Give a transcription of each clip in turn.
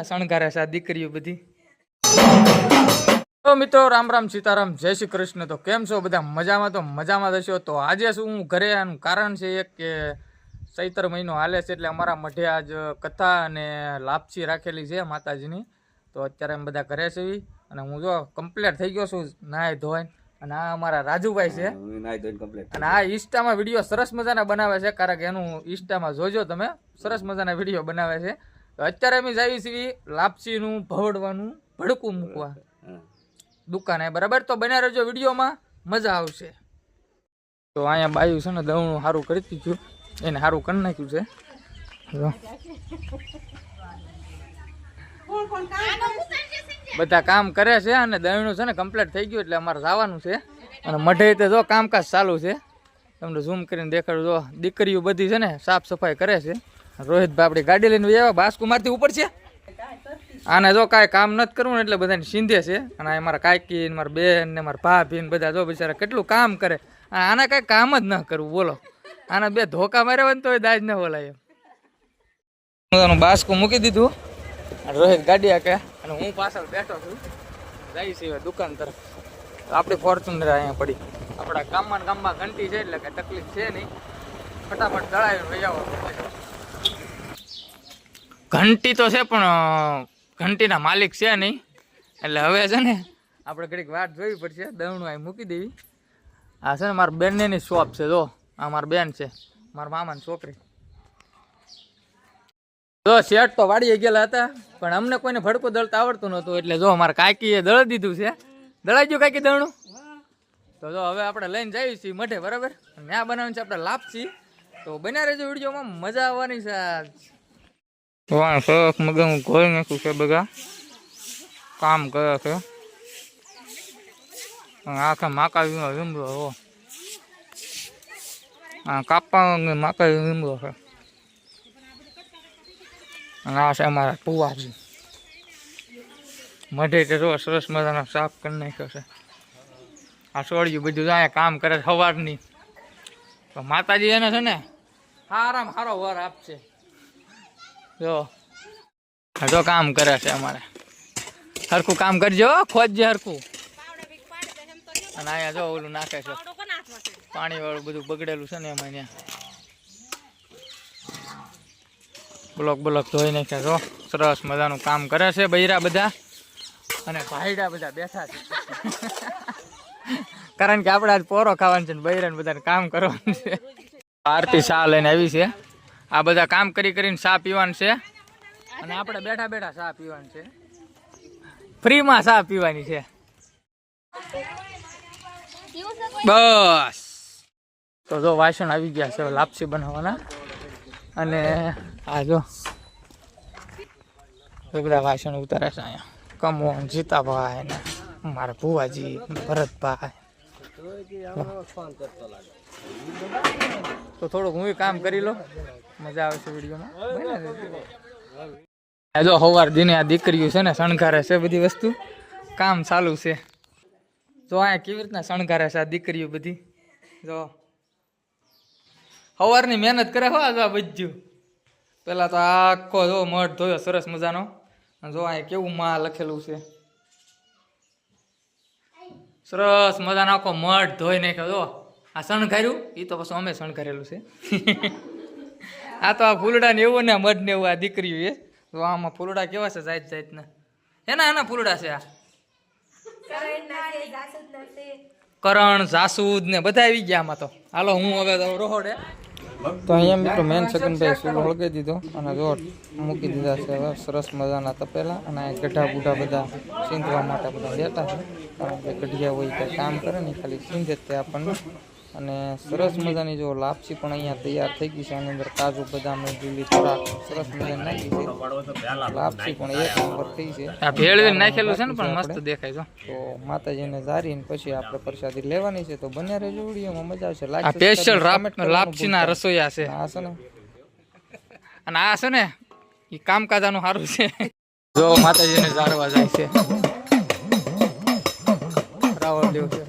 રીતના શણગારે છે આ દીકરીઓ બધી. તો મિત્રો રામ રામ સીતારામ જય શ્રી કૃષ્ણ. તો કેમ છો બધા? મજામાં? તો મજામાં થશો. તો આજે શું હું ઘરે આનું કારણ છે એક કે ચૈત્ર મહિનો હાલે છે એટલે અમારા મઢે આજ કથા અને લાપસી રાખેલી છે માતાજીની. તો અત્યારે અમે બધા ઘરે છીએ અને હું જો કમ્પ્લીટ થઈ ગયો છું નાય ધોઈને. અને આ અમારા રાજુભાઈ છે અને આ ઇન્સ્ટામાં વિડીયો સરસ મજાના બનાવે છે, કારણ કે એનું ઇન્સ્ટામાં જોજો તમે, સરસ મજાના વિડીયો બનાવે છે. તો અત્યારે અમે જઈએ છીએ લાપસીનું ભવડવાનું ભડકું મૂકવા દુકાને, બરાબર? તો બન્યા રહેજો વિડીયોમાં, મજા આવશે. તો અહીંયા બાયું છે ને દવણું સારું કરી દીધું, એને સારું કરી નાખ્યું છે. બધા કામ કરે છે અને દવણું છે ને કમ્પ્લીટ થઈ ગયું એટલે અમારે જવાનું છે. અને મઢે તે જો કામકાજ ચાલુ છે, તમને ઝૂમ કરીને દેખાડું. જો દીકરીઓ બધી છે ને સાફ સફાઈ કરે છે. રોહિતભાઈ આપણી ગાડી લઈને આવ્યા, બાસ્કુમાંથી ઉપર છે. આને જો કાંઈ કામ નથી કરવું ને એટલે બધાને સીંધે છે. અને મારા કાકી ને મારા બેન ને મારા ભાભી ને બધા જો બિચારા કેટલું કામ કરે. આને કાંઈ કામ જ ન કરવું, બોલો. આને બે ધોકા માર્યા હોય ને તો દાજ ન બોલાય. એમ બાસ્કું મૂકી દીધું, રોહિત ગાડી આકે અને હું પાછળ બેઠો છું. જઈ છીએ દુકાન તરફ. આપણી ફોર્ચ્યુનર અહીંયા પડી. આપણા ગામમાં ઘંટી છે એટલે કઈ તકલીફ છે નહીં, ફટાફટ દળાવી લઈ આવો. ઘંટી તો છે પણ ઘંટીના માલિક છે નહીં, એટલે હવે છે ને આપણે ઘડીક વાટ જોવી પડશે. દવણું અહીં મૂકી દેવી. આ છે ને મારા બેનની શોપ છે. જો આ મારા બેન છે, મારા મામાની છોકરી. જો શેઠ તો વાડીએ ગયેલા હતા પણ અમને કોઈને ભડકું દળતા આવડતું નહોતું, એટલે જો અમારા કાકીએ દળી દીધું છે. દળાઈ ગયું કાકી દવણું. તો જો હવે આપણે લઈને જઈએ છીએ મઢે, બરાબર? ત્યાં બનાવવાનું છે આપણે લાપસી. તો બન્યા રહેજો વિડીયોમાં, મજા આવવાની છે. સરસ મગા ગોળ નાખ્યું છે, બધા કામ કરે છે. આખા માકા લીમડો હો, કાપા માકા લીમડો છે. અને આ છે અમારા પુવાજી. મઢે તો જો સરસ મજાના સાફ કરી નાખ્યો છે. આ સોળિયું બધું અહીંયા કામ કરે સવારની. તો માતાજી એને છે ને સારામાં સારો વર આપશે. જો કામ કરે છે અમારે. હરખું કામ કરજો, ખોજજે હરખું. અને અહીંયા જો ઓલું નાખે છે પાણી વાળું બધું બગડેલું છે ને એમાં. અહીંયા બ્લોક ધોઈ નાખ્યા. જો સરસ મજાનું કામ કરે છે બૈરા બધા અને ભાઈડા બધા બેઠા છે. કારણ કે આપણે આજ પોરો ખાવાનું છે ને બૈરાને બધાને કામ કરવાનું છે. આરતી ચા લઈને આવી છે. આ બધા કામ કરીને ચા પીવાનું છે અને આપણે બેઠા બેઠા ચા પીવાનું છે. ફ્રીમાં ચા પીવાની છે બસ. તો જો વાસણ આવી ગયા છે લાપસી બનાવવાના. અને આ જો બધા વાસણ ઉતારે છે અહીંયા. કમોન, જીતાભાઈ ને મારા ભુવાજી, ભરતભાઈ. તો થોડુંક હું કામ કરી લો, મજા આવશે વિડીયોમાં. જો સવાર દિને આ દીકરીઓ છે ને શણગારે છે બધી વસ્તુ, કામ ચાલુ છે. જો અહીંયા કેવી રીતના શણગારે છે આ દીકરીઓ બધી. જો સવારની મહેનત કરે હો. આ બધું પેલા તો આખો જો મઠ ધોયો સરસ મજાનો. જો અહીંયા કેવું માં લખેલું છે, સરસ મજાનો આખો મઠ ધોઈ નાખ્યો. જો આ શણગાર્યું, એ તો પછી અમે શણગારેલું છે. આ તો આ ફૂલડા ને એવું ને મઢ ને એવું આ દીકરીઓ એ. તો આમાં ફૂલડા કેવા છે જાત જાતના. એના ફૂલડા છે. આ કરણ, જાસૂદ ને બધા આવી ગયા આમાં. તો હાલો હું હવે રોહડે. તો અહીંયા મિત્રો મેન સગનભાઈ ચૂલો હળગાવી દીધો અને જો મૂકી દીધા છે હવે સરસ મજાના તપેલા. અને ગઢા બુઢા બધા સીંધવા માટે બધા બેઠા છે, કારણ કે ગઢિયા હોય કે કામ કરે ને ખાલી સીંધે જ તે આપણને. અને સરસ મજાની જો લાપસી પણ અહીંયા તૈયાર થઈ ગઈ છે. આની અંદર કાજુ બદામ લીલી થોડાક સરસ મજાની નાખી છે. લાપસી પણ એક નંબર થઈ છે. ભેળવીને નાખેલું છે ને પણ મસ્ત દેખાય છે. તો માતાજીને જારીને પછી આપણે પ્રસાદી લેવાની છે. તો બન્યા રહેજો વિડીયોમાં, મજા આવશે. સ્પેશિયલ લાપસીના રસોઈયા છે આ છે ને. અને આ છે ને એ કામકાજાનું સારું છે. જો માતાજીને જાળવા જાય છે. રાવળ દેવ છે.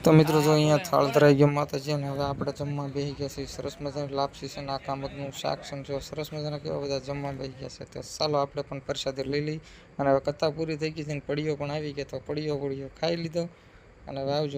તો મિત્રો જો અહીંયા થાળ ધરાઈ ગયો માતાજી અને હવે આપણે જમવા બેસી ગયા છીએ. સરસ મજાની લાપસી છે ને આ કામતનું શાક છે જો સરસ મજાના કેવા બધા જમવા બેસી ગયા છે. તો ચાલો આપણે પણ પ્રસાદી લઈ લઈ અને હવે કથા પૂરી થઈ ગઈ છે ને પડીઓ પણ આવી ગયા તો પડીઓ ખાઈ લીધો અને હવે આવજો.